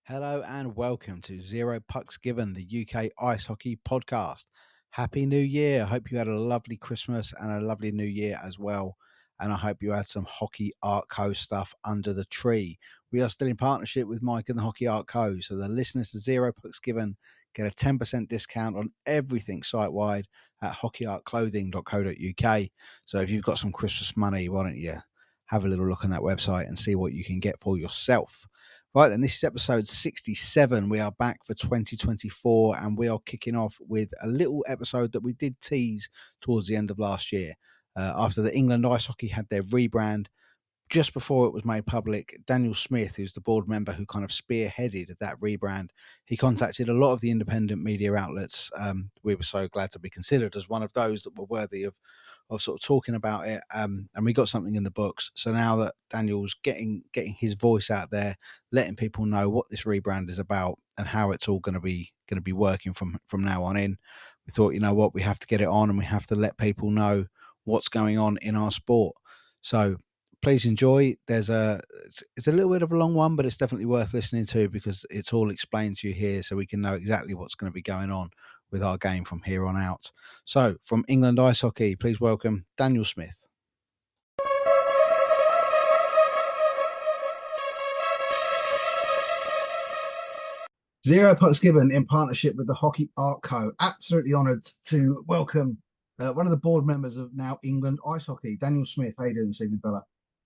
Hello and welcome to Zero Pucks Given, the UK Ice Hockey Podcast. Happy New Year. I hope you had a lovely Christmas and a lovely New Year as well. And I hope you had some Hockey Art Co stuff under the tree. We are still in partnership with Mike and the Hockey Art Co. So the listeners to Zero Pucks Given get a 10% discount on everything site-wide at hockeyartclothing.co.uk. So if you've got some Christmas money, why don't you have a little look on that website and see what you can get for yourself. Right then, this is episode 67. We are back for 2024 and we are kicking off with a little episode that we did tease towards the end of last year. After the England Ice Hockey had their rebrand, just before it was made public, Daniel Smith, who's the board member who kind of spearheaded that rebrand, he contacted a lot of the independent media outlets. We were so glad to be considered as one of those that were worthy of sort of talking about it, and we got something in the books. So now that Daniel's getting his voice out there, letting people know what this rebrand is about and how it's all going to be working from now on in, we thought, you know what, we have to get it on and we have to let people know what's going on in our sport. So please enjoy. It's a little bit of a long one, but it's definitely worth listening to because it's all explained to you here so we can know exactly what's going to be going on with our game from here on out. So from England Ice Hockey, please welcome Daniel Smith. Zero Pucks Given in partnership with the Hockey Art Co. Absolutely honoured to welcome one of the board members of now England Ice Hockey, Daniel Smith. How you doing this evening, fella?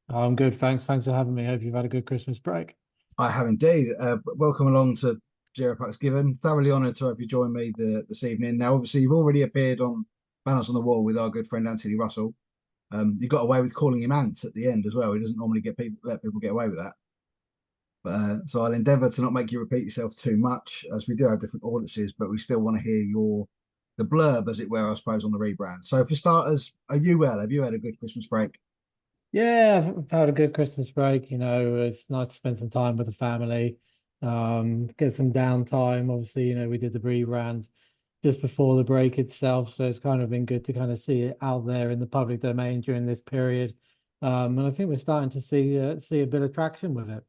I'm good, thanks. Thanks for having me. Hope you've had a good Christmas break. I have indeed. Welcome along to Zero Pucks Given. Thoroughly honoured to have you join me this evening. Now, obviously, you've already appeared on Banners on the Wall with our good friend Anthony Russell. You got away with calling him Ant at the end as well. He doesn't normally let people get away with that. But so I'll endeavour to not make you repeat yourself too much, as we do have different audiences, but we still want to hear the blurb, as it were, I suppose, on the rebrand. So for starters, are you well? Have you had a good Christmas break? Yeah, I've had a good Christmas break. You know, it's nice to spend some time with the family, get some downtime. Obviously, you know, we did the rebrand just before the break itself, so it's kind of been good to kind of see it out there in the public domain during this period. And I think we're starting to see a bit of traction with it.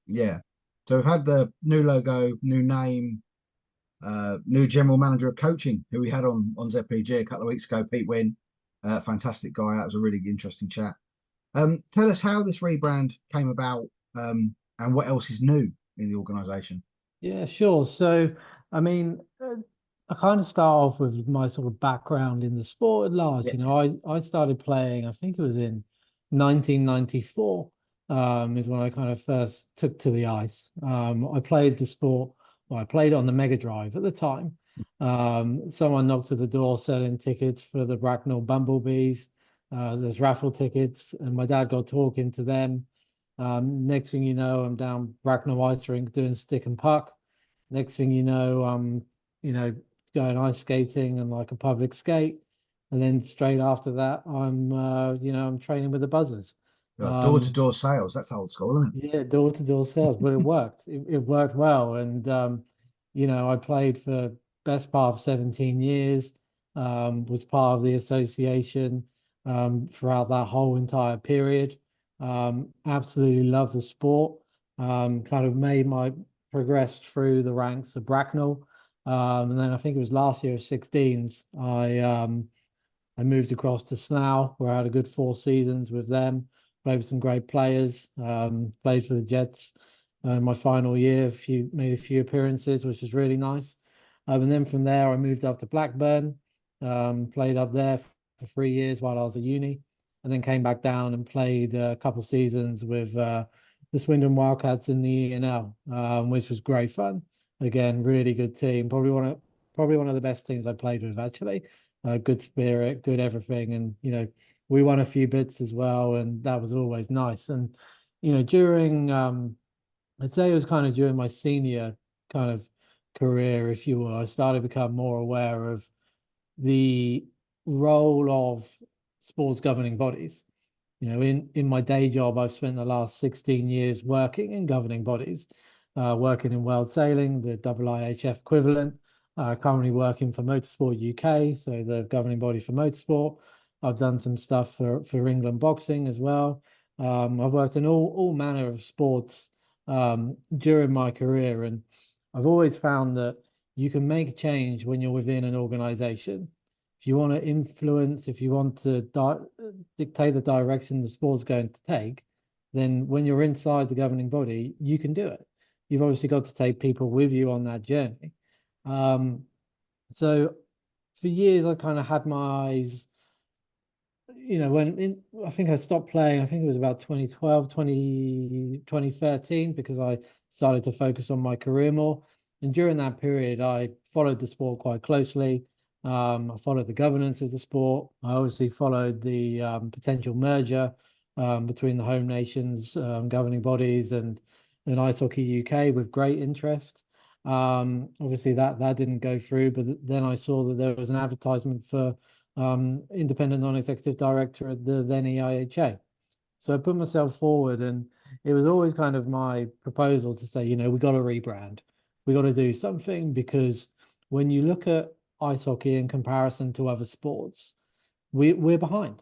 Yeah. So we've had the new logo, new name, new general manager of coaching who we had on ZPG a couple of weeks ago, Pete Wynn. Fantastic guy. That was a really interesting chat. Tell us how this rebrand came about, and what else is new in the organisation. Yeah, sure. So, I mean, I kind of start off with my sort of background in the sport at large. Yeah. You know, I started playing, I think it was in 1994, is when I kind of first took to the ice. I played the sport, well, I played on the Mega Drive at the time. Someone knocked at the door selling tickets for the Bracknell Bumblebees. There's raffle tickets, and my dad got talking to them. Next thing you know, I'm down Bracknell Ice Rink doing stick and puck. Next thing you know, going ice skating and like a public skate. And then straight after that, I'm training with the Buzzers. Door-to-door sales, that's old school, isn't it? Yeah, door-to-door sales, but it worked. It worked well. And, I played for best part of 17 years, was part of the association throughout that whole entire period. Absolutely love the sport. Kind of progressed through the ranks of Bracknell. And then I think it was last year of 16s, I moved across to Slough, where I had a good 4 seasons with them, played with some great players, played for the Jets. My final year, made a few appearances, which was really nice. And then from there, I moved up to Blackburn, played up there for 3 years while I was at uni, and then came back down and played a couple of seasons with the Swindon Wildcats in the ENL, which was great fun. Again, really good team. Probably one of the best teams I played with, actually. Good spirit, good everything, and we won a few bits as well, and that was always nice. And during I'd say it was kind of during my senior kind of career, if you will. I started to become more aware of the role of sports governing bodies. In my day job, I've spent the last 16 years working in governing bodies, working in World Sailing, the IIHF equivalent, currently working for Motorsport UK, so the governing body for motorsport. I've done some stuff for England boxing as well. I've worked in all manner of sports during my career, and I've always found that you can make change when you're within an organization. If you want to influence, if you want to dictate the direction the sport's going to take, then when you're inside the governing body, you can do it. You've obviously got to take people with you on that journey. So for years, I kind of had my eyes, I think I stopped playing, I think it was about 2012, 2013, because I started to focus on my career more. And during that period, I followed the sport quite closely. I followed the governance of the sport. I obviously followed the potential merger between the home nations governing bodies and Ice Hockey UK with great interest. Obviously that didn't go through, but then I saw that there was an advertisement for independent non-executive director at the then EIHA. So I put myself forward, and it was always kind of my proposal to say, we got to rebrand. We got to do something, because when you look at ice hockey in comparison to other sports, we're behind.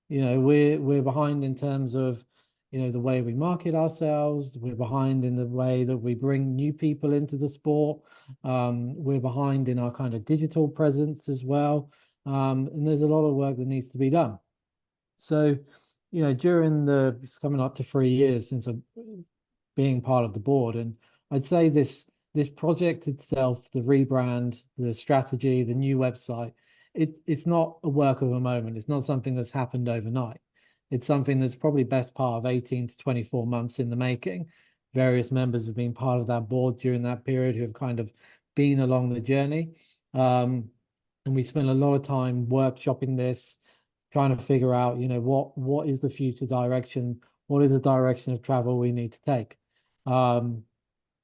We're behind in terms of, the way we market ourselves. We're behind in the way that we bring new people into the sport. We're behind in our kind of digital presence as well. And there's a lot of work that needs to be done. So, during it's coming up to 3 years since I'm being part of the board, and I'd say this project itself, the rebrand, the strategy, the new website, it's not a work of a moment. It's not something that's happened overnight. It's something that's probably best part of 18 to 24 months in the making. Various members have been part of that board during that period who have kind of been along the journey. And we spent a lot of time workshopping this, trying to figure out, what is the future direction? What is the direction of travel we need to take? And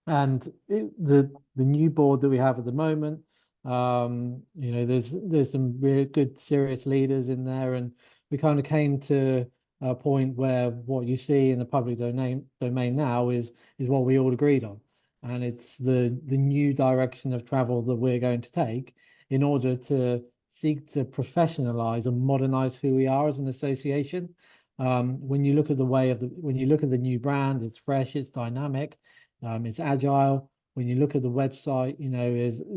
the new board that we have at the moment, there's some really good serious leaders in there, and we kind of came to a point where what you see in the public domain now is what we all agreed on, and it's the new direction of travel that we're going to take in order to seek to professionalize and modernize who we are as an association. When you look at the new brand, it's fresh, it's dynamic, it's agile. When you look at the website,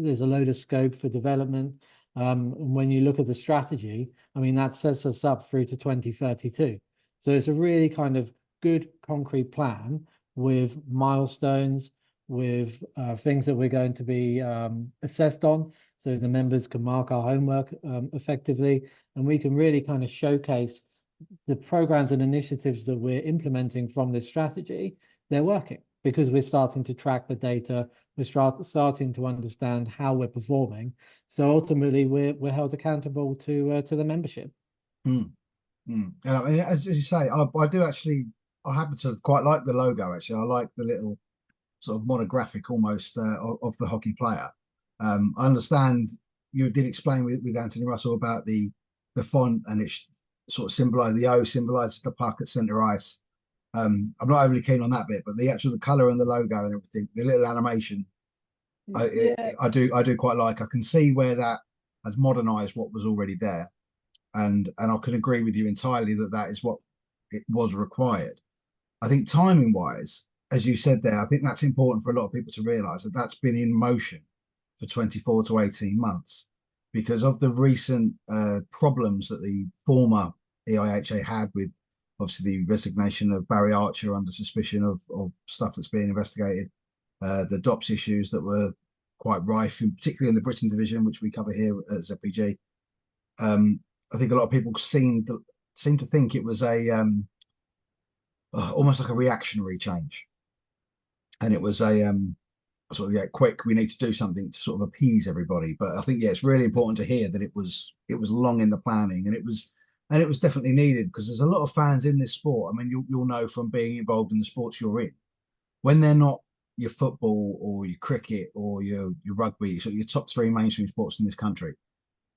there's a load of scope for development. And when you look at the strategy, I mean, that sets us up through to 2032. So it's a really kind of good concrete plan with milestones, with things that we're going to be assessed on, so the members can mark our homework effectively, and we can really kind of showcase the programs and initiatives that we're implementing from this strategy. They're working because we're starting to track the data. We're starting to understand how we're performing. So ultimately, we're held accountable to the membership. Mm, mm. And I mean, as you say, I do actually. I happen to quite like the logo. Actually, I like the little sort of monographic almost of the hockey player. I understand you did explain with Anthony Russell about the font, and it sort of symbolizes the O symbolizes the puck at center ice. I'm not overly keen on that bit, but the color and the logo and everything, the little animation, Yeah. I do quite like. I can see where that has modernized what was already there, and I can agree with you entirely that that is what it was required. I think timing wise, as you said there, I think that's important for a lot of people to realize that that's been in motion for 24 to 18 months because of the recent problems that the former EIHA had with obviously the resignation of Barry Archer under suspicion of stuff that's being investigated, the DOPS issues that were quite rife, particularly in the Britain division, which we cover here at ZPG. I think a lot of people seem to think it was a almost like a reactionary change, and it was a sort of quick. We need to do something to sort of appease everybody. But I think it's really important to hear that it was long in the planning, and it was definitely needed because there's a lot of fans in this sport. I mean, you'll know from being involved in the sports you're in when they're not your football or your cricket or your rugby, so your top three mainstream sports in this country,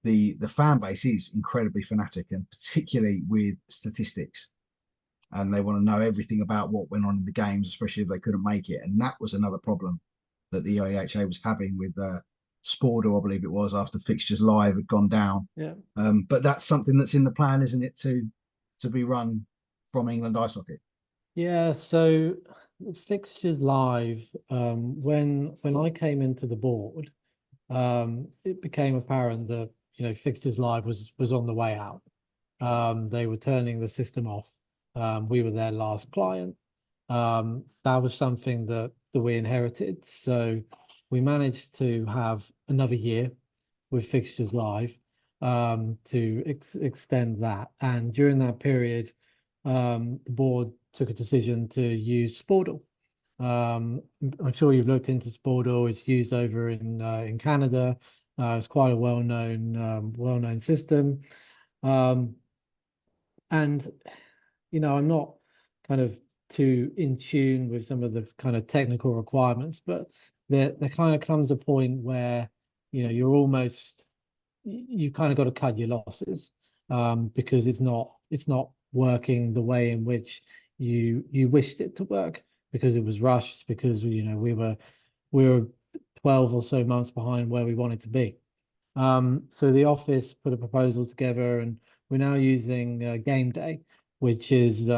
the fan base is incredibly fanatic, and particularly with statistics, and they want to know everything about what went on in the games, especially if they couldn't make it. And that was another problem that the EIHA was having with Spordo, I believe it was, after fixtures live had gone down. Yeah. But that's something that's in the plan, isn't it, to be run from England Ice Hockey? Yeah, so fixtures live, when I came into the board, it became apparent that fixtures live was on the way out. They were turning the system off. We were their last client. That was something that we inherited. So we managed to have another year with fixtures live, to extend that. And during that period, the board took a decision to use Sportal. I'm sure you've looked into Sportal. It's used over in Canada. It's quite a well-known system. Um, and I'm not kind of too in tune with some of the kind of technical requirements, but there kind of comes a point where you're almost, you kind of got to cut your losses, because it's not working the way in which you wished it to work, because it was rushed, because we were 12 or so months behind where we wanted to be. So the office put a proposal together, and we're now using Game Day, which is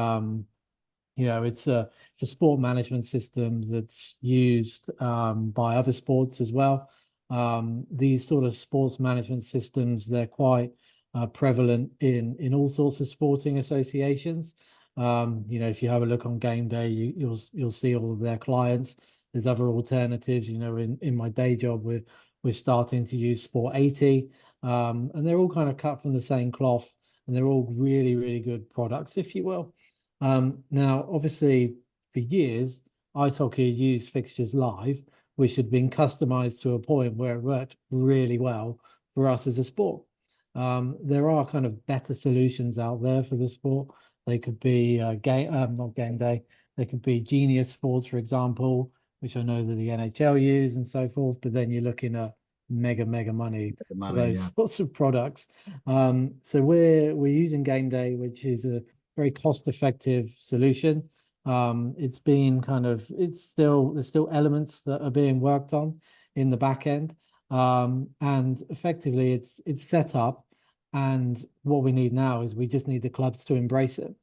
it's a sport management system that's used by other sports as well. These sort of sports management systems, they're quite prevalent in all sorts of sporting associations. If you have a look on Game Day, you'll see all of their clients. There's other alternatives. In my day job, we're starting to use Sport 80, and they're all kind of cut from the same cloth, and they're all really, really good products, if you will. Now, obviously, for years, ice hockey used fixtures live, which had been customized to a point where it worked really well for us as a sport. There are kind of better solutions out there for the sport. They could be not Game Day. They could be Genius Sports, for example, which I know that the NHL use and so forth. But then you're looking at mega money The for money, those yeah. sorts of products. So we're using Game Day, which is a very cost-effective solution. It's been there's still elements that are being worked on in the back end. And effectively it's set up. And what we need now is we just need the clubs to embrace it.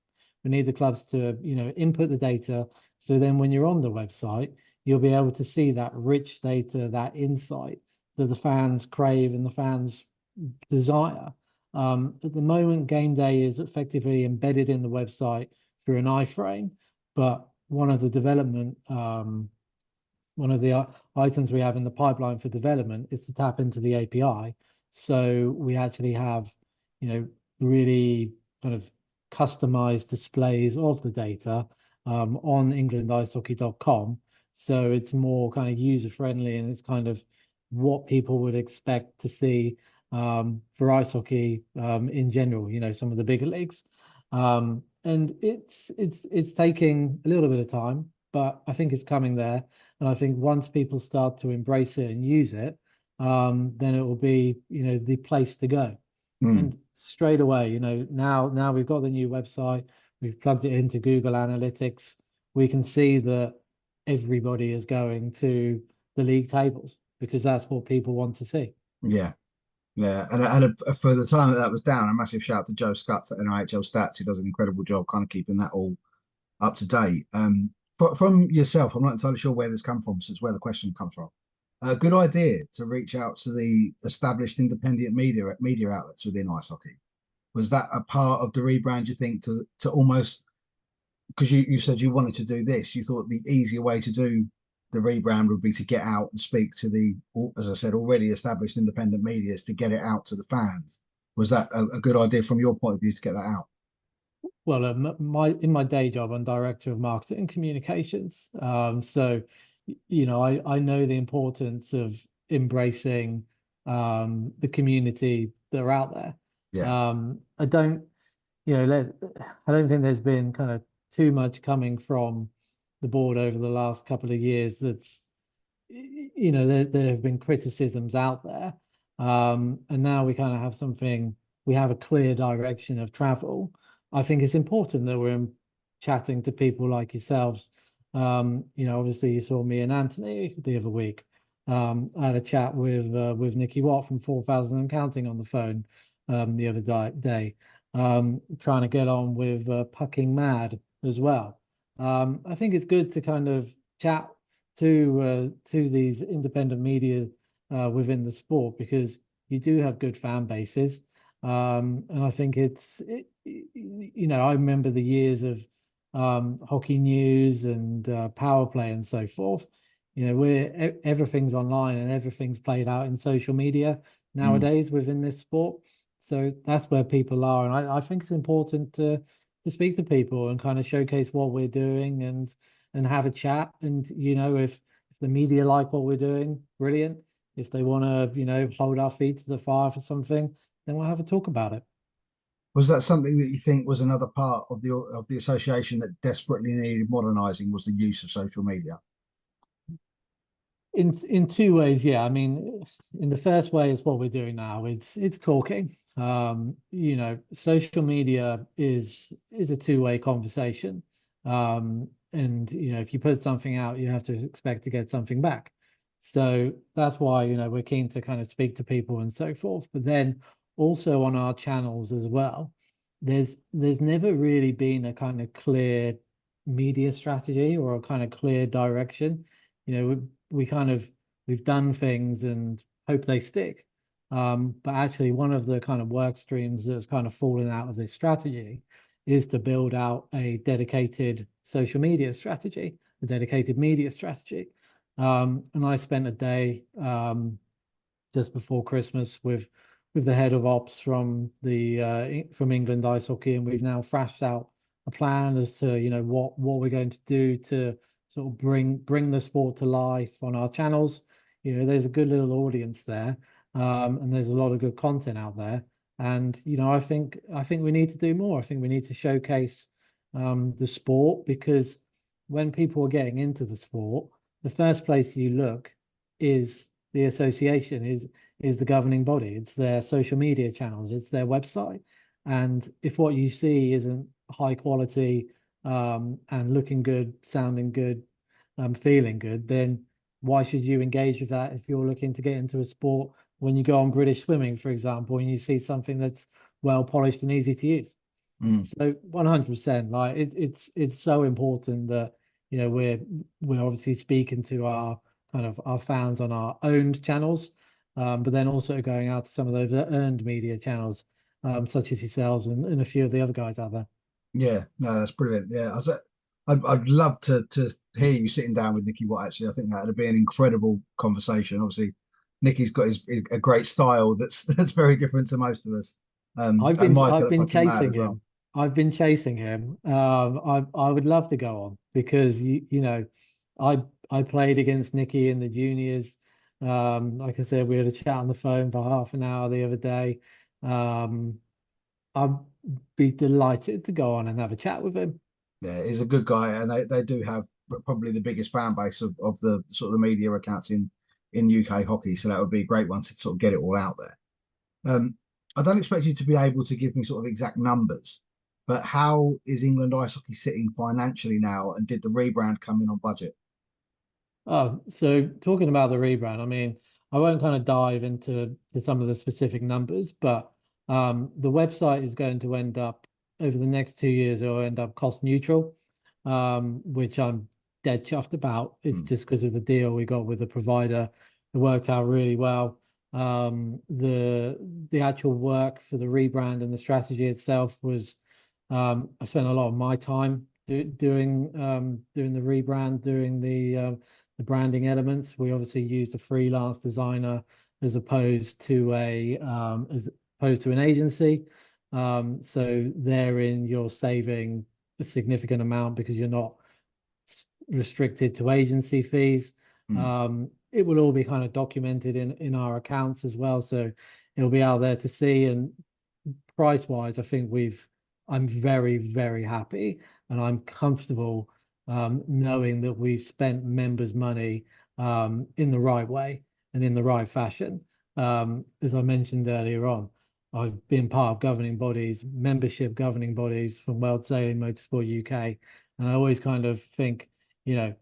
We need the clubs to, input the data. So then when you're on the website, you'll be able to see that rich data, that insight that the fans crave and the fans desire. At the moment, Game Day is effectively embedded in the website through an iframe, but one of the items we have in the pipeline for development is to tap into the API. So we actually have, really kind of customized displays of the data on englandicehockey.com. So it's more kind of user friendly, and it's kind of what people would expect to see for ice hockey in general, some of the bigger leagues. And it's taking a little bit of time, but I think it's coming there. And I think once people start to embrace it and use it, then it will be, the place to go. Mm. And straight away, now we've got the new website, we've plugged it into Google Analytics, we can see that everybody is going to the league tables because that's what people want to see. Yeah. Yeah, and for the time that was down, a massive shout out to Joe Scutts at NIHL Stats, who does an incredible job kind of keeping that all up to date. From yourself, I'm not entirely sure where this come from, so it's where the question comes from. A good idea to reach out to the established independent media outlets within ice hockey. Was that a part of the rebrand, you think, to almost, because you said you wanted to do this, you thought the easier way to do the rebrand would be to get out and speak to the, as I said, already established independent medias to get it out to the fans. Was that a good idea from your point of view to get that out? Well, in my day job, I'm director of marketing and communications. So, I know the importance of embracing the community that are out there. Yeah. I don't, I don't think there's been kind of too much coming from the board over the last couple of years that's, there have been criticisms out there. And now we kind of have something, we have a clear direction of travel. I think it's important that we're chatting to people like yourselves. Obviously you saw me and Anthony the other week. I had a chat with Nicky Watt from 4,000 and Counting on the phone the other day, trying to get on with Pucking Mad as well. I think it's good to kind of chat to these independent media within the sport, because you do have good fan bases. And I think I remember the years of Hockey News and Power Play and so forth. Where everything's online and everything's played out in social media Mm. nowadays within this sport. So that's where people are. And I think it's important to speak to people and kind of showcase what we're doing and have a chat. And if the media like what we're doing, brilliant. If they want to hold our feet to the fire for something, then we'll have a talk about it. Was that something that you think was another part of the association that desperately needed modernising? Was the use of social media? In two ways, yeah. I mean, in the first way is what we're doing now. It's talking. Social media is a two-way conversation. And if you put something out, you have to expect to get something back. So that's why we're keen to kind of speak to people and so forth. But then also on our channels as well, there's never really been a kind of clear media strategy or a kind of clear direction. We kind of we've done things and hope they stick. But actually, one of the kind of work streams that's kind of fallen out of this strategy is to build out a dedicated social media strategy, a dedicated media strategy. And I spent a day just before Christmas with the head of ops from from England Ice Hockey, and we've now thrashed out a plan as to what we're going to do to sort of bring the sport to life on our channels. There's a good little audience there, and there's a lot of good content out there. And I think we need to do more. I think we need to showcase the sport, because when people are getting into the sport, the first place you look is the association, is the governing body. It's their social media channels, it's their website. And if what you see isn't high quality and looking good, sounding good, feeling good, then why should you engage with that if you're looking to get into a sport? When you go on British Swimming, for example, and you see something that's well polished and easy to use. Mm. So 100%, like it's so important that we're obviously speaking to our kind of our fans on our owned channels, but then also going out to some of those earned media channels, such as yourselves and a few of the other guys out there. Yeah, no, that's brilliant. Yeah, I'd love to hear you sitting down with Nicky Watt. Actually, I think that'd be an incredible conversation. Obviously, Nicky's got a great style that's very different to most of us. And I've Michael at been Fucking Mad chasing as well. him. I've been chasing him. I would love to go on, because I played against Nicky in the juniors. Like I said, we had a chat on the phone for half an hour the other day. Um, I'd be delighted to go on and have a chat with him. Yeah, he's a good guy, and they do have probably the biggest fan base of the sort of the media accounts in UK hockey. So that would be a great one to sort of get it all out there. I don't expect you to be able to give me sort of exact numbers, but how is England ice hockey sitting financially now? And did the rebrand come in on budget? Oh, so talking about the rebrand, I mean, I won't kind of dive into some of the specific numbers, but the website is going to end up over the next 2 years, it'll end up cost neutral, which I'm dead chuffed about. It's Hmm. just because of the deal we got with the provider. It worked out really well. The actual work for the rebrand and the strategy itself was, I spent a lot of my time doing the rebrand, doing the branding elements. We obviously used a freelance designer as opposed to an agency. So therein you're saving a significant amount because you're not restricted to agency fees. Hmm. It will all be kind of documented in our accounts as well, so it'll be out there to see. And price wise, I'm very, very happy, and I'm comfortable knowing that we've spent members' money in the right way and in the right fashion. As I mentioned earlier on, I've been part of governing bodies, membership governing bodies from World Sailing Motorsport UK, and I always kind of think, you know,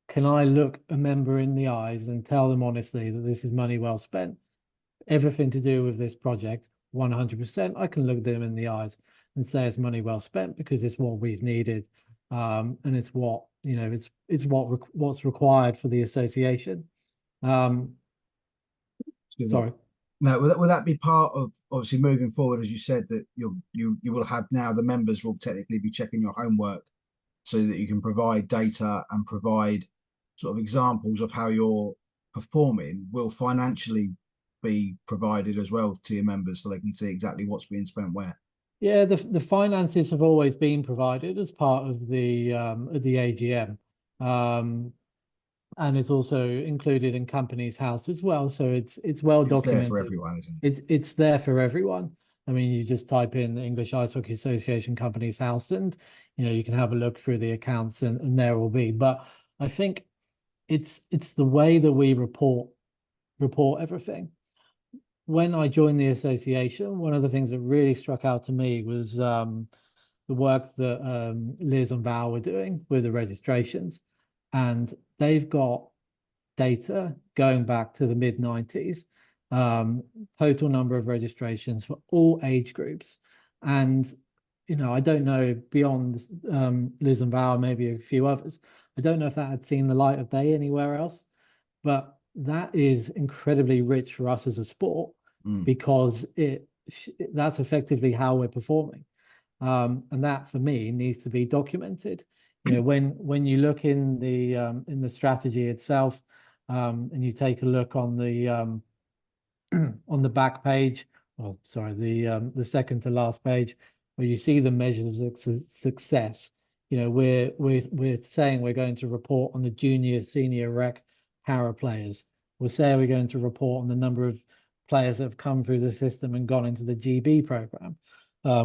can I look a member in the eyes and tell them honestly that this is money well spent? Everything to do with this project, 100%, I can look them in the eyes and say it's money well spent because it's what we've needed, and it's what, you know, it's what's required for the association. Um, Excuse me. sorry. Now, will that be part of obviously moving forward, as you said, that you will have now the members will technically be checking your homework so that you can provide data and provide sort of examples of how you're performing will financially be provided as well to your members so they can see exactly what's being spent where. Yeah, the finances have always been provided as part of the AGM. Um, and it's also included in Companies House as well. So it's well It's there for documented. everyone, isn't It's there for everyone. I mean, you just type in the English Ice Hockey Association Companies House, and you know you can have a look through the accounts, and there will be. But I think it's the way that we report everything. When I joined the association, one of the things that really struck out to me was the work that Liz and Val were doing with the registrations. And they've got data going back to the mid 90s, total number of registrations for all age groups. And, you know, I don't know beyond Liz and Val, maybe a few others. I don't know if that had seen the light of day anywhere else, but that is incredibly rich for us as a sport it? Mm. because that's effectively how we're performing. And that for me needs to be documented. You know, when you look in the strategy itself, and you take a look on the back page, well, sorry, the second to last page, where you see the measures of success. You know, we're saying we're going to report on the junior, senior rec para players. We're saying we're going to report on the number of players that have come through the system and gone into the GB program.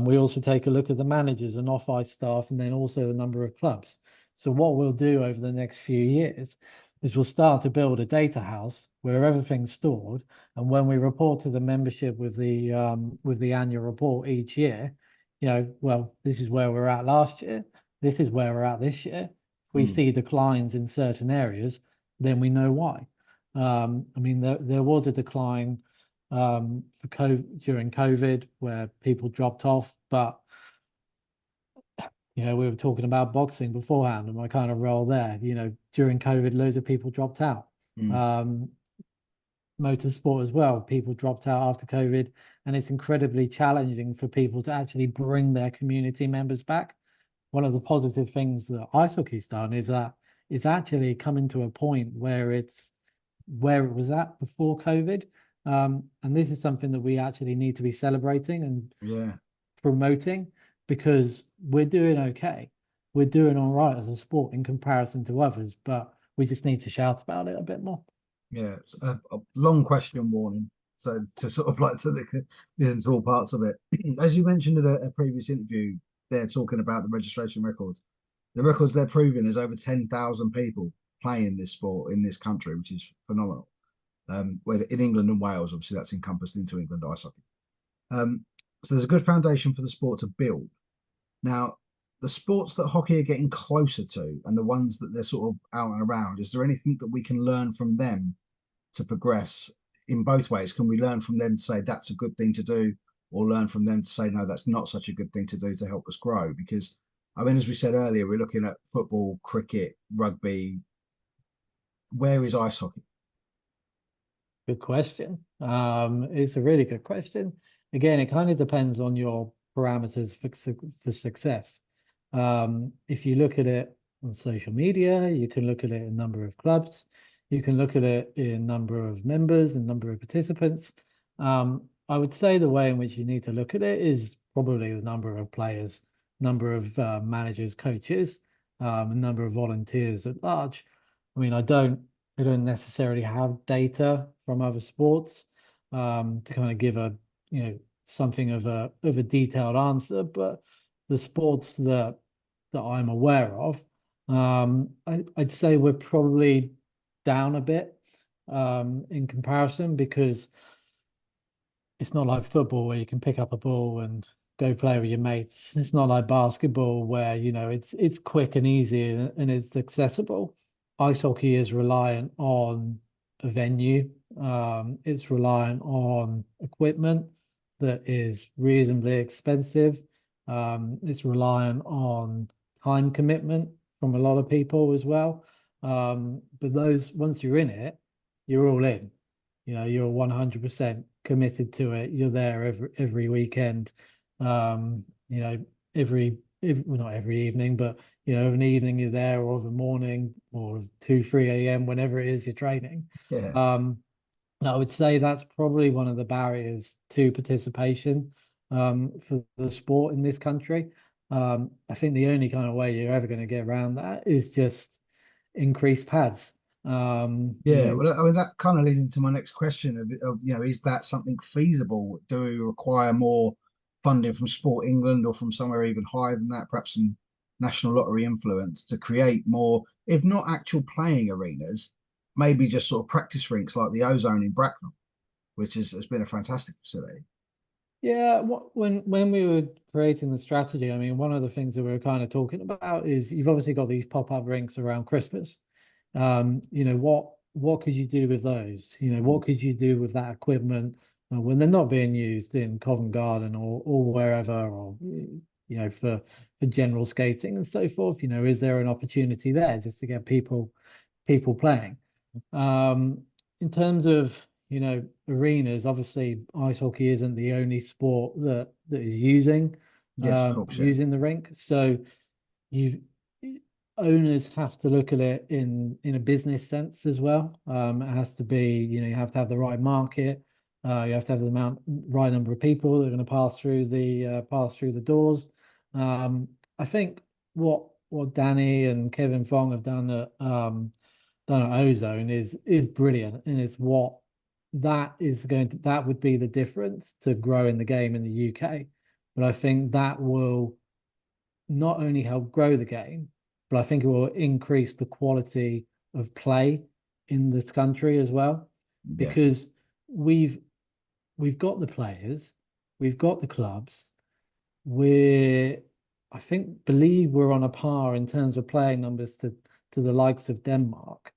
We also take a look at the managers and off-ice staff, and then also the number of clubs. So what we'll do over the next few years is we'll start to build a data house where everything's stored, and when we report to the membership with the annual report each year, you know, well, this is where we're at last year. This is where we're at this year. If we Mm. see declines in certain areas, then we know why. I mean, there was a decline for COVID during COVID where people dropped off, but you know, we were talking about boxing beforehand and my kind of role there. You know, during COVID, loads of people dropped out. Mm. Um, Motorsport as well, people dropped out after COVID, and it's incredibly challenging for people to actually bring their community members back. One of the positive things that ice hockey's done is that it's actually coming to a point where it's where it was at before COVID. And this is something that we actually need to be celebrating and Yeah. promoting because we're doing okay. We're doing all right as a sport in comparison to others, but we just need to shout about it a bit more. Yeah, it's a long question warning. So to sort of like so they can listen to all parts of it. As you mentioned in a previous interview, they're talking about the registration records. The records they're proving is over 10,000 people playing this sport in this country, which is phenomenal. Where in England and Wales, obviously that's encompassed into England ice hockey. So there's a good foundation for the sport to build. Now, the sports that hockey are getting closer to and the ones that they're sort of out and around, is there anything that we can learn from them to progress in both ways? Can we learn from them to say that's a good thing to do, or learn from them to say no, that's not such a good thing to do to help us grow? Because I mean, as we said earlier, we're looking at football, cricket, rugby. Where is ice hockey? Good question. It's a really good question. Again, it kind of depends on your parameters for success. If you look at it on social media, you can look at it in number of clubs, you can look at it in number of members and number of participants. I would say the way in which you need to look at it is probably the number of players, number of managers, coaches, and number of volunteers at large. I mean, I don't necessarily have data from other sports to kind of give a something of a detailed answer, but the sports that I'm aware of, I'd say we're probably down a bit in comparison because it's not like football where you can pick up a ball and go play with your mates. It's not like basketball where, it's quick and easy and it's accessible. Ice hockey is reliant on a venue. It's reliant on equipment that is reasonably expensive. It's reliant on time commitment from a lot of people as well. But those, once you're in it, you're all in. You're 100% committed to it. You're there every weekend. Um, you know, well, not every evening, but an evening you're there, or the morning, or 2, 3 a.m., whenever it is you're training. Yeah. Um, and I would say that's probably one of the barriers to participation for the sport in this country. I think the only kind of way you're ever going to get around that is just increase pads. Um, you Yeah, know, well, I mean that kind of leads into my next question is that something feasible? Do we require more funding from Sport England or from somewhere even higher than that, perhaps some national lottery influence to create more, if not actual playing arenas, maybe just sort of practice rinks like the Ozone in Bracknell, which has been a fantastic facility. Yeah, when we were creating the strategy, I mean, one of the things that we were kind of talking about is you've obviously got these pop-up rinks around Christmas. What could you do with those? What could you do with that equipment when they're not being used in Covent Garden or wherever, or for general skating and so forth? Is there an opportunity there just to get people playing? In terms of, arenas, obviously ice hockey isn't the only sport that is Yes, of course, yeah. using the rink. So you owners have to look at it in a business sense as well. It has to be, you have to have the right market. You have to have the right number of people that are going to pass through the doors. I think what Danny and Kevin Fong have done at Ozone is brilliant, and it's what that would be the difference to growing the game in the UK. But I think that will not only help grow the game, but I think it will increase the quality of play in this country as well, Yeah, because we've we've got the players, we've got the clubs, we're I think believe we're on a par in terms of playing numbers to the likes of Denmark.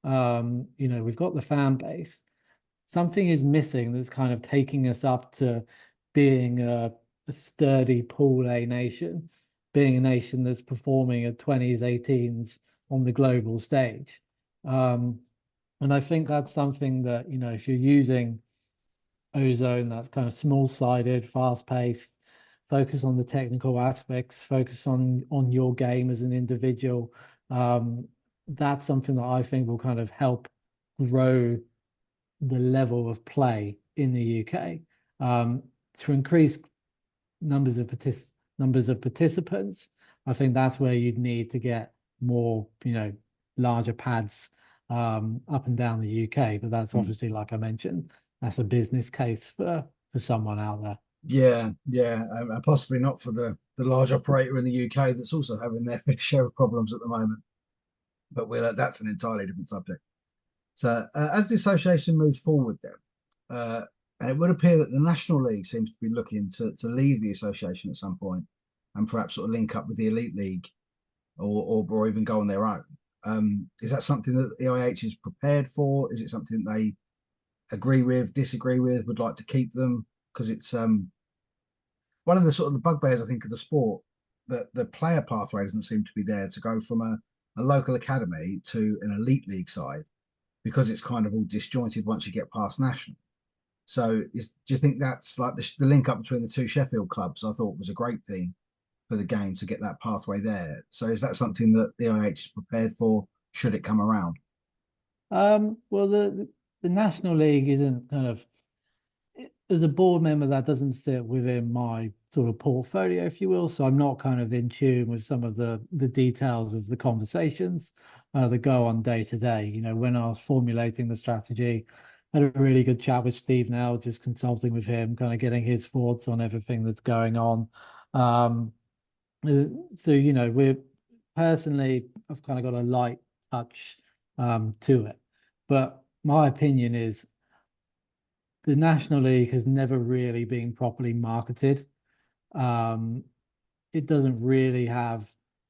We've got the fan base. Something is missing that's kind of taking us up to being a sturdy pool A nation, being a nation that's performing at 20s, 18s on the global stage. Um, and I think that's something that, if you're using Ozone, that's kind of small-sided, fast-paced, focus on the technical aspects, focus on your game as an individual. Um, that's something that I think will kind of help grow the level of play in the UK. To increase numbers of participants, I think that's where you'd need to get more, larger pads up and down the UK. But that's mm. obviously, like I mentioned, that's a business case for someone out there. Yeah, and possibly not for the large operator in the UK that's also having their fair share of problems at the moment. But that's an entirely different subject. So, as the association moves forward, then, uh, it would appear that the National League seems to be looking to leave the association at some point and perhaps sort of link up with the Elite League or even go on their own. Is that something that the EIH is prepared for? Is it something they agree with, disagree with, would like to keep them? Because it's one of the sort of the bugbears, I think, of the sport, that the player pathway doesn't seem to be there to go from a local academy to an elite league side because it's kind of all disjointed once you get past national. So, do you think that's like the link up between the two Sheffield clubs? I thought was a great thing for the game to get that pathway there. So, is that something that the IH is prepared for? Should it come around? Well, the National League isn't kind of, as a board member, that doesn't sit within my sort of portfolio, if you will. So I'm not kind of in tune with some of the details of the conversations that go on day to day. When I was formulating the strategy, I had a really good chat with Steve now, just consulting with him, kind of getting his thoughts on everything that's going on. Um, so we're personally, I've kind of got a light touch to it. But my opinion is the National League has never really been properly marketed. Um, it doesn't really have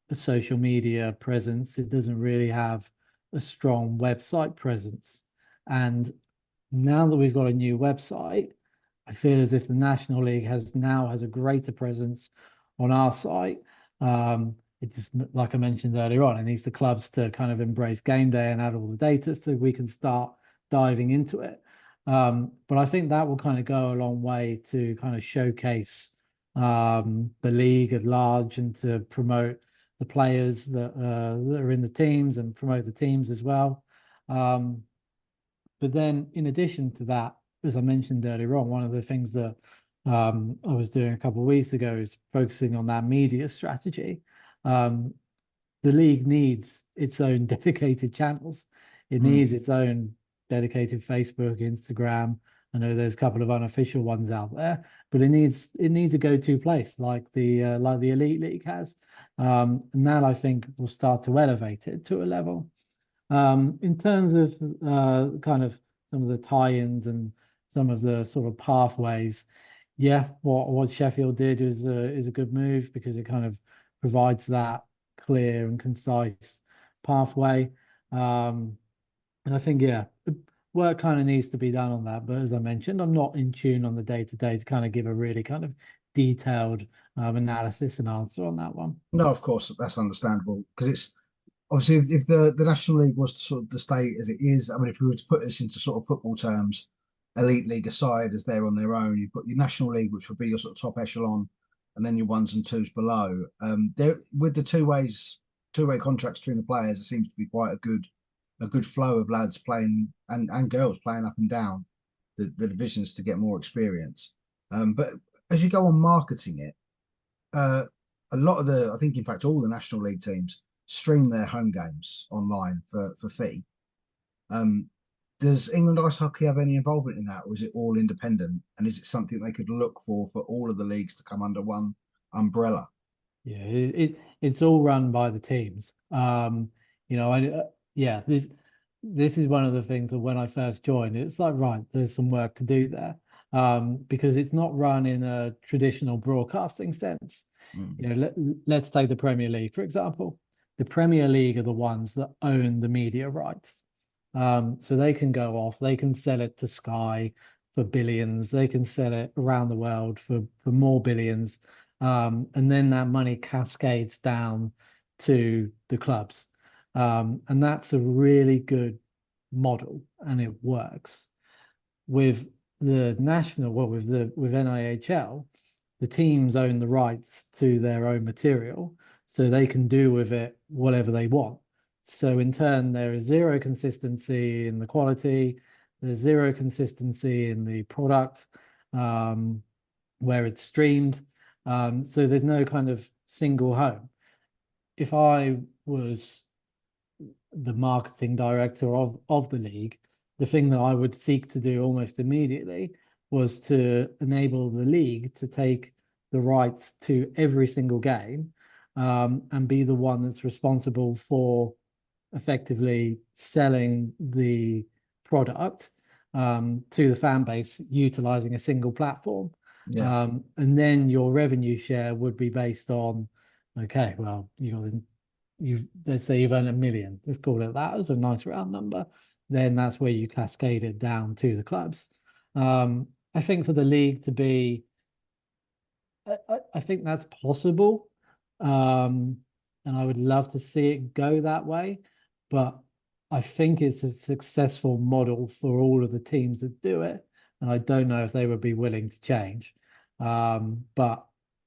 a social media presence. It doesn't really have a strong website presence. And now that we've got a new website, I feel as if the National League has a greater presence on our site. It just, like I mentioned earlier on, it needs the clubs to kind of embrace game day and add all the data so we can start diving into it. But I think that will kind of go a long way to kind of showcase the league at large and to promote the players that are in the teams and promote the teams as well. But then, in addition to that, as I mentioned earlier on, one of the things that I was doing a couple of weeks ago is focusing on that media strategy. Um, the league needs its own dedicated channels. It Mm. needs its own dedicated Facebook, Instagram. I know there's a couple of unofficial ones out there, but it needs a go-to place like the Elite League has. And that I think will start to elevate it to a level. In terms of kind of some of the tie-ins and some of the sort of pathways, yeah, what Sheffield did is a good move because it kind of provides that clear and concise pathway. Um, and I think, yeah, work kind of needs to be done on that. But as I mentioned, I'm not in tune on the day-to-day to kind of give a really kind of detailed analysis and answer on that one. No, of course, that's understandable because it's obviously if the National League was sort of the state as it is. I mean, if we were to put this into sort of football terms, Elite League aside, as they're on their own, you've got your National League, which would be your sort of top echelon, and then your ones and twos below. There with the two-way contracts between the players, it seems to be quite a good flow of lads playing and girls playing up and down the divisions to get more experience. But as you go on marketing it, uh, a lot of I think, in fact, all the National League teams stream their home games online for fee. Um, does England ice hockey have any involvement in that, or is it all independent? And is it something they could look for all of the leagues to come under one umbrella? Yeah, it's all run by the teams. Yeah, this is one of the things that when I first joined, it's like, right, there's some work to do there. Because it's not run in a traditional broadcasting sense. Mm, Let's take the Premier League, for example. The Premier League are the ones that own the media rights. So they can go off, they can sell it to Sky for billions, they can sell it around the world for more billions. And then that money cascades down to the clubs. And that's a really good model and it works. With the national, well, with NIHL, the teams own the rights to their own material, so they can do with it whatever they want. So in turn, there is zero consistency in the quality, there's zero consistency in the product, where it's streamed. So there's no kind of single home. If I was the marketing director of the league, the thing that I would seek to do almost immediately was to enable the league to take the rights to every single game, and be the one that's responsible for effectively selling the product to the fan base utilizing a single platform. yeah. And then your revenue share would be based on, okay, well, you've let's say you've earned 1 million. Let's call it that as a nice round number. Then that's where you cascade it down to the clubs. I think for the league to be, I think that's possible. Um, and I would love to see it go that way. But I think it's a successful model for all of the teams that do it. And I don't know if they would be willing to change. But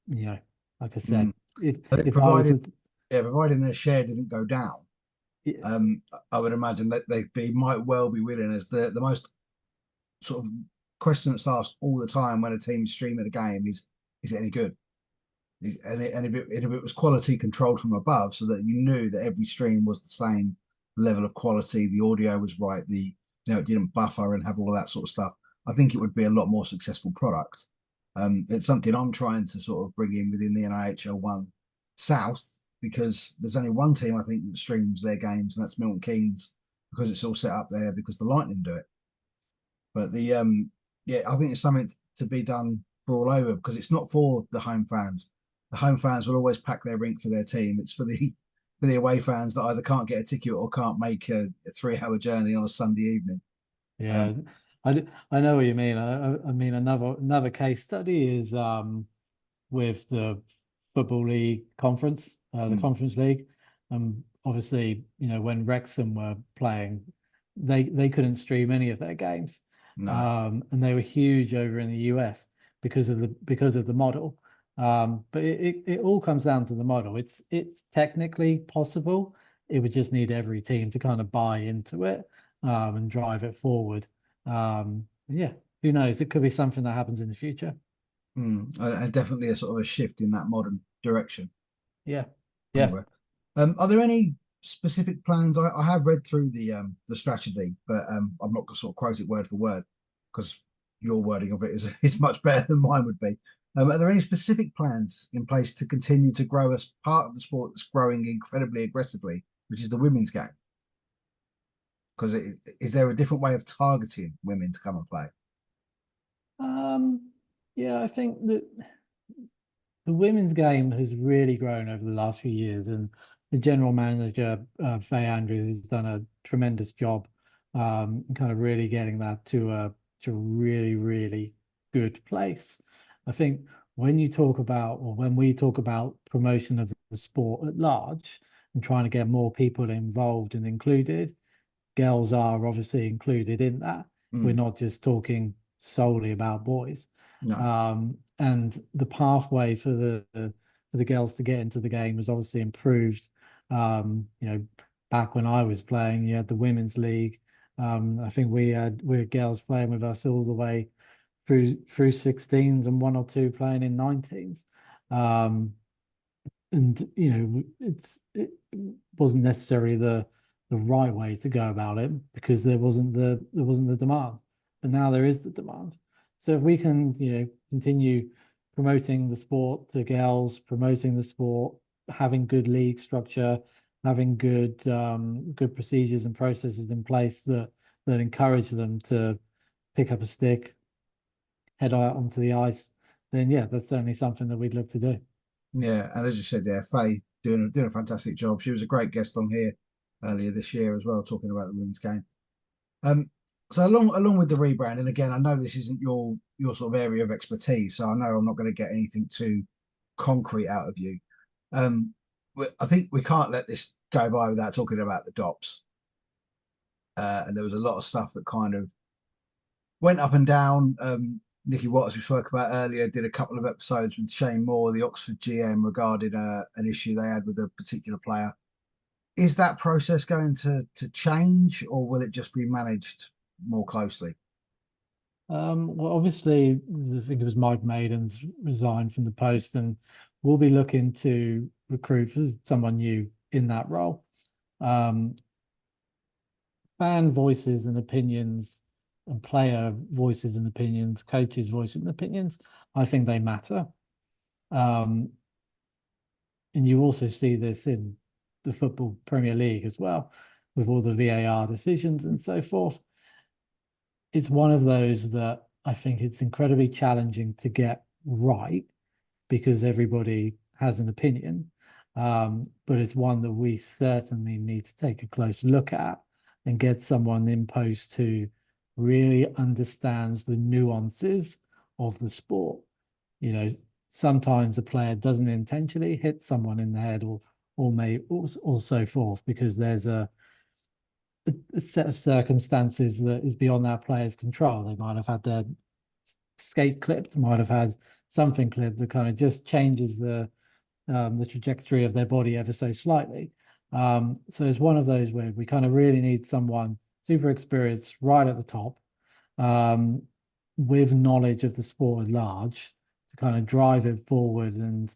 like I said, Mm. if But if I was provided, yeah, providing their share didn't go down, yeah, I would imagine that they might well be willing, as the most sort of question that's asked all the time when a team's streaming a game is it any good? And if it was quality controlled from above, so that you knew that every stream was the same level of quality, the audio was right, it didn't buffer and have all of that sort of stuff, I think it would be a lot more successful product. It's something I'm trying to sort of bring in within the NIHL one South. because there's only one team I think that streams their games, and that's Milton Keynes, because it's all set up there because the Lightning do it. But yeah, I think it's something to be done for all over, because it's not for the home fans. The home fans will always pack their rink for their team. It's for the away fans that either can't get a ticket or can't make a 3 hour journey on a Sunday evening. Yeah, I know what you mean. I mean another case study is with the Football League conference, the Mm, Conference League. Obviously, when Wrexham were playing, they couldn't stream any of their games, no. and they were huge over in the US because of the model. But it all comes down to the model. It's technically possible. It would just need every team to kind of buy into it, and drive it forward. Yeah, who knows? It could be something that happens in the future. And definitely a sort of a shift in that modern direction. Yeah, yeah. Anyway, are there any specific plans? I have read through the strategy, but I'm not going to sort of quote it word for word, because your wording of it is much better than mine would be. Are there any specific plans in place to continue to grow as part of the sport that's growing incredibly aggressively, which is the women's game? Because is there a different way of targeting women to come and play? Yeah, I think that the women's game has really grown over the last few years, and the general manager, Faye Andrews, has done a tremendous job, kind of really getting that to a really, really good place. I think when you talk about, or when we talk about promotion of the sport at large and trying to get more people involved and included, girls are obviously included in that. We're Mm, not just talking solely about boys. no. And the pathway for the girls to get into the game was obviously improved. Back when I was playing, you had the women's league. I think we had girls playing with us all the way through 16s and one or two playing in 19s. And it wasn't necessarily the right way to go about it, because there wasn't the demand, but now there is the demand. So if we can continue promoting the sport to girls, promoting the sport, having good league structure, having good procedures and processes in place that encourage them to pick up a stick, head out onto the ice, then yeah, that's certainly something that we'd look to do. Yeah, and as you said, yeah, Faye doing a fantastic job. She was a great guest on here earlier this year as well, talking about the women's game. Um, so along with the rebrand, and again, I know this isn't your sort of area of expertise, so I know I'm not going to get anything too concrete out of you. I think we can't let this go by without talking about the DOPS. And there was a lot of stuff that kind of went up and down. Nikki Watts, we spoke about earlier, did a couple of episodes with Shane Moore, the Oxford GM, regarding an issue they had with a particular player. Is that process going to change, or will it just be managed more closely? Well, obviously, I think it was Mike Maiden's resigned from the post, and we'll be looking to recruit for someone new in that role. Um, Fan voices and opinions, and player voices and opinions, coaches' voices and opinions, I think they matter. Um, and you also see this in the Football Premier League as well, with all the VAR decisions and so forth. It's one of those that I think it's incredibly challenging to get right, because everybody has an opinion. But it's one that we certainly need to take a close look at and get someone in post who really understands the nuances of the sport. Sometimes a player doesn't intentionally hit someone in the head, or may or so forth, because there's a set of circumstances that is beyond that player's control. They might have had their skate clipped, might have had something clipped that kind of just changes the trajectory of their body ever so slightly. So it's one of those where we kind of really need someone super experienced right at the top, um, with knowledge of the sport at large, to kind of drive it forward and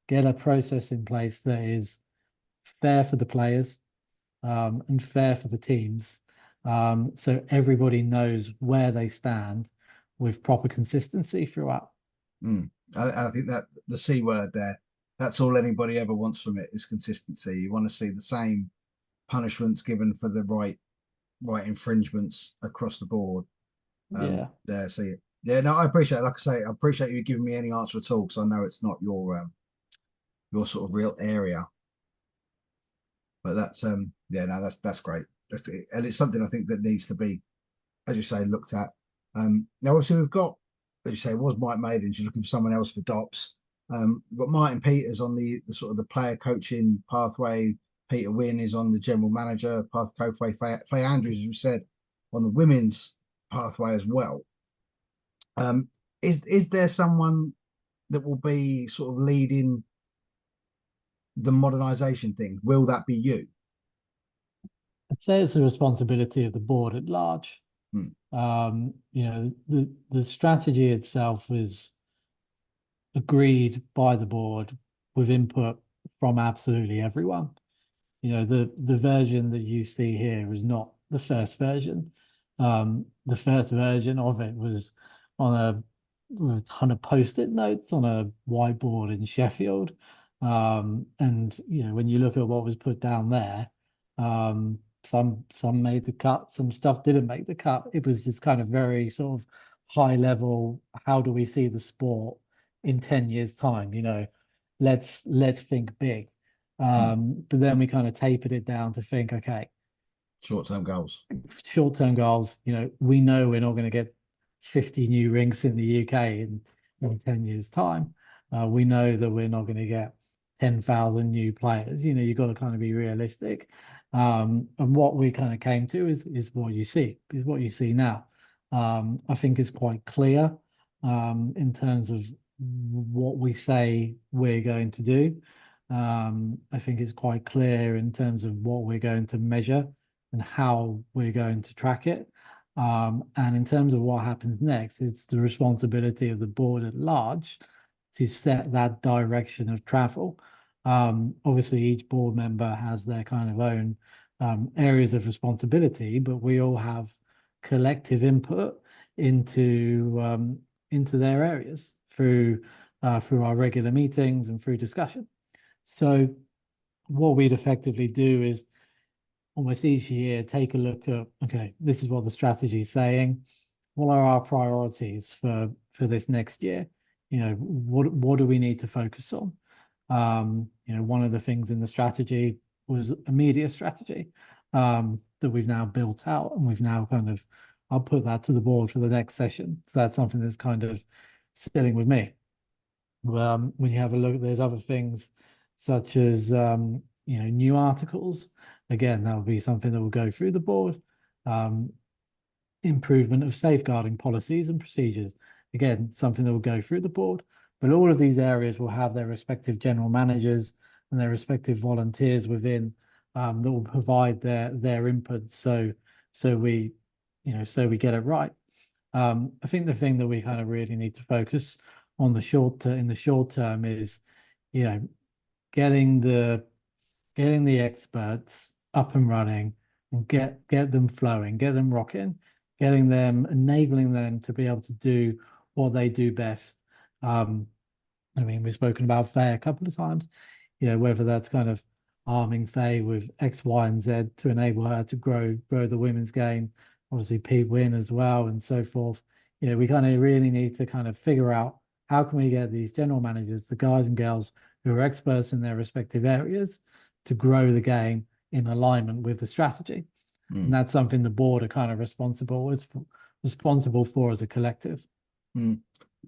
get a process in place that is fair for the players, and fair for the teams, so everybody knows where they stand with proper consistency throughout. I think that the C word there, that's all anybody ever wants from it is consistency. You want to see the same punishments given for the right infringements across the board. Yeah. There, see it. Yeah, no, I appreciate it. Like I say, I appreciate you giving me any answer at all because I know it's not your sort of real area. But that's yeah, no, that's great. And it's something I think that needs to be, as you say, looked at. Now obviously we've got, as you say, it was Mike Maiden. She's looking for someone else for DOPS. We've got Martin Peters on the sort of the player coaching pathway. Peter Wynn is on the general manager pathway. Faye Andrews, as we said, on the women's pathway as well. Is there someone that will be sort of leading the modernisation thing? Will that be you? I'd say it's the responsibility of the board at large. Hmm. The strategy itself is agreed by the board with input from absolutely everyone. The version that you see here is not the first version. The first version of it was on with a ton of post-it notes on a whiteboard in Sheffield. And when you look at what was put down there, some made the cut, some stuff didn't make the cut. It was just kind of very sort of high level. How do we see the sport in 10 years' time? Let's think big. But then we kind of tapered it down to think, okay, Short-term goals. short-term goals, we know we're not going to get 50 new rinks in the UK in 10 years' time. We know that we're not going to get 10,000 new players. You've got to kind of be realistic. And what we kind of came to is what you see now. I think it's quite clear in terms of what we say we're going to do. I think it's quite clear in terms of what we're going to measure and how we're going to track it. And in terms of what happens next, it's the responsibility of the board at large to set that direction of travel. Obviously, each board member has their kind of own areas of responsibility, but we all have collective input into their areas through our regular meetings and through discussion. So what we'd effectively do is almost each year take a look at, okay, this is what the strategy is saying. What are our priorities for this next year? What do we need to focus on? One of the things in the strategy was a media strategy that we've now built out, and we've now I'll put that to the board for the next session. So that's something that's kind of sitting with me. When you have a look, there's other things such as new articles. Again, that would be something that will go through the board. Improvement of safeguarding policies and procedures. Again, something that will go through the board. But all of these areas will have their respective general managers and their respective volunteers within that will provide their input. So we get it right. I think the thing that we kind of really need to focus on in the short term is, getting the experts up and running and get them flowing, get them rocking, enabling them to be able to do what they do best. We've spoken about Faye a couple of times, whether that's kind of arming Faye with X, Y, and Z to enable her to grow the women's game. Obviously, Pete Wynn as well, and so forth. We kind of really need to kind of figure out how can we get these general managers, the guys and girls who are experts in their respective areas, to grow the game in alignment with the strategy. And that's something the board are kind of responsible for as a collective. And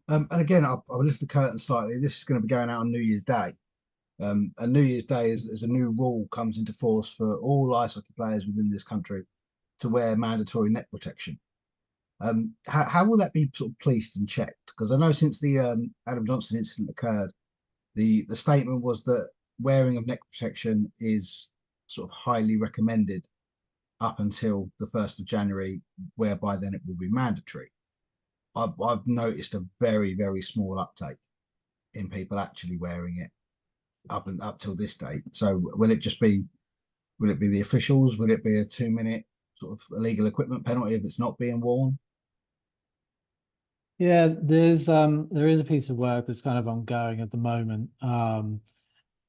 again, I'll lift the curtain slightly. This is going to be going out on New Year's Day. And New Year's Day is a new rule comes into force for all ice hockey players within this country to wear mandatory neck protection. How will that be sort of policed and checked? Because I know since the Adam Johnson incident occurred, the statement was that wearing of neck protection is sort of highly recommended up until the 1st of January, whereby then it will be mandatory. I've noticed a very, very small uptake in people actually wearing it up till this date. So will it be the officials? Will it be a 2-minute sort of illegal equipment penalty if it's not being worn? Yeah, there is a piece of work that's kind of ongoing at the moment.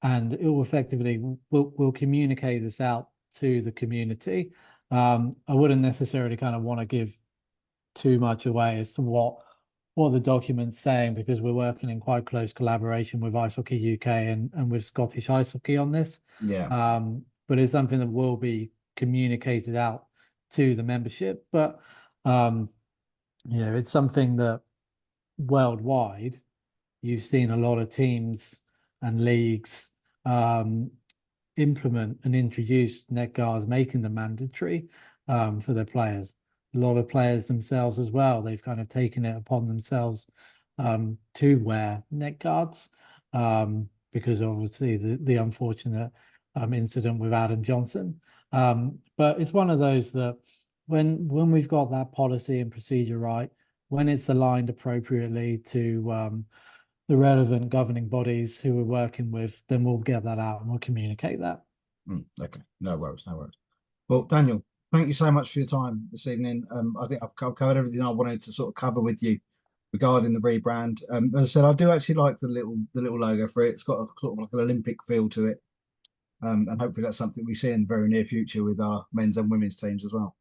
and it will effectively will communicate this out to the community. I wouldn't necessarily kind of want to give too much away as to what the document's saying, because we're working in quite close collaboration with Ice Hockey UK and with Scottish Ice Hockey on this. Yeah. But it's something that will be communicated out to the membership. But it's something that worldwide you've seen a lot of teams and leagues implement and introduce neck guards, making them mandatory for their players. A lot of players themselves as well, they've kind of taken it upon themselves to wear neck guards because obviously the unfortunate incident with Adam Johnson. But it's one of those that when we've got that policy and procedure right, when it's aligned appropriately to the relevant governing bodies who we're working with, then we'll get that out and we'll communicate that. Okay, no worries, no worries. Well, Daniel, thank you so much for your time this evening. I think I've covered everything I wanted to sort of cover with you regarding the rebrand. As I said, I do actually like the little logo for it. It's got a sort of like an Olympic feel to it, and hopefully that's something we see in the very near future with our men's and women's teams as well.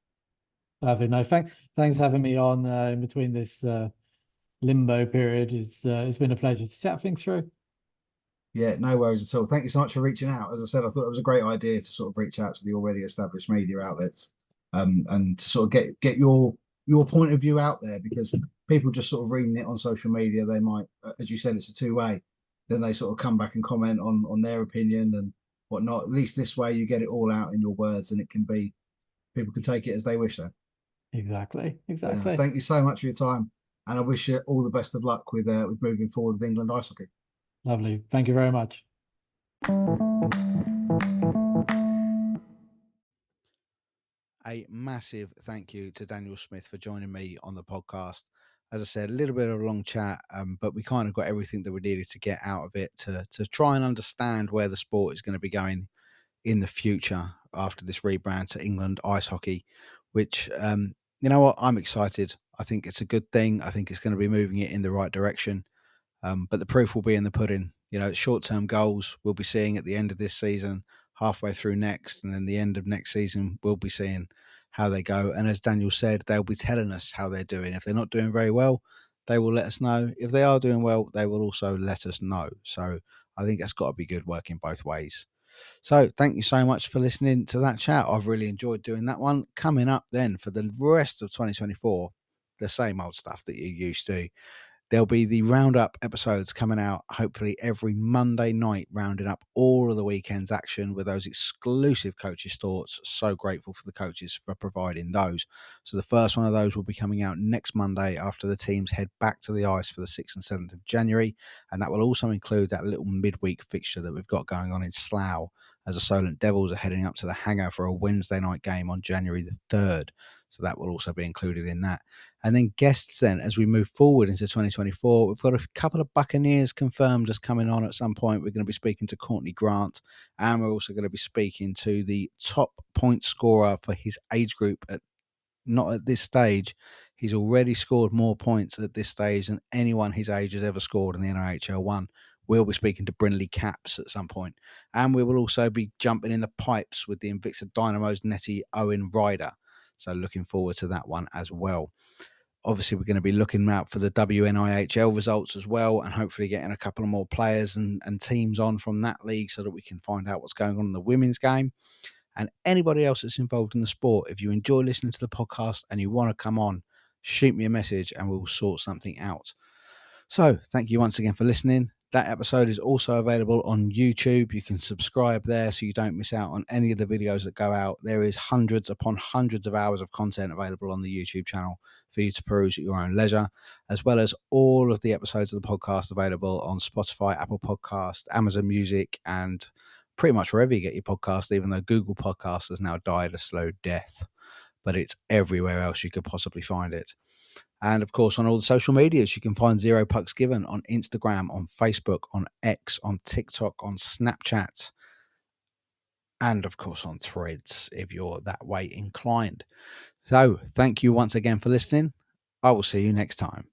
Perfect. No, thanks for having me on in between this limbo period. It's been a pleasure to chat things through. Yeah, no worries at all. Thank you so much for reaching out. As I said, I thought it was a great idea to sort of reach out to the already established media outlets, and to sort of get your point of view out there, because people just sort of reading it on social media, they might, as you said, it's a two-way. Then they sort of come back and comment on their opinion and whatnot. At least this way, you get it all out in your words, and it can be, people can take it as they wish. Then. Exactly. Thank you so much for your time, and I wish you all the best of luck with moving forward with England ice hockey. Lovely. Thank you very much. A massive thank you to Daniel Smith for joining me on the podcast. As I said, a little bit of a long chat, but we kind of got everything that we needed to get out of it to try and understand where the sport is going to be going in the future after this rebrand to England ice hockey, which, you know what, I'm excited. I think it's a good thing. I think it's going to be moving it in the right direction. But the proof will be in the pudding. You know, short-term goals we'll be seeing at the end of this season, halfway through next, and then the end of next season we'll be seeing how they go. And as Daniel said, they'll be telling us how they're doing. If they're not doing very well, they will let us know. If they are doing well, they will also let us know. So I think that's got to be good, working both ways. So thank you so much for listening to that chat. I've really enjoyed doing that one. Coming up then for the rest of 2024, the same old stuff that you're used to. There'll be the roundup episodes coming out hopefully every Monday night, rounding up all of the weekend's action with those exclusive coaches' thoughts. So grateful for the coaches for providing those. So the first one of those will be coming out next Monday after the teams head back to the ice for the 6th and 7th of January. And that will also include that little midweek fixture that we've got going on in Slough, as the Solent Devils are heading up to the hangar for a Wednesday night game on January the 3rd. So that will also be included in that. And then guests then, as we move forward into 2024, we've got a couple of Buccaneers confirmed as coming on at some point. We're going to be speaking to Courtney Grant, and we're also going to be speaking to the top point scorer for his age group not at this stage. He's already scored more points at this stage than anyone his age has ever scored in the NIHL 1. We'll be speaking to Brindley Caps at some point. And we will also be jumping in the pipes with the Invicta Dynamo's Nettie Owen Ryder. So looking forward to that one as well. Obviously, we're going to be looking out for the WNIHL results as well, and hopefully getting a couple of more players and teams on from that league so that we can find out what's going on in the women's game. And anybody else that's involved in the sport, if you enjoy listening to the podcast and you want to come on, shoot me a message and we'll sort something out. So thank you once again for listening. That episode is also available on YouTube. You can subscribe there so you don't miss out on any of the videos that go out. There is hundreds upon hundreds of hours of content available on the YouTube channel for you to peruse at your own leisure, as well as all of the episodes of the podcast available on Spotify, Apple Podcast, Amazon Music, and pretty much wherever you get your podcast, even though Google Podcasts has now died a slow death. But it's everywhere else you could possibly find it. And of course, on all the social medias, you can find Zero Pucks Given on Instagram, on Facebook, on X, on TikTok, on Snapchat, and of course on Threads if you're that way inclined. So thank you once again for listening. I will see you next time.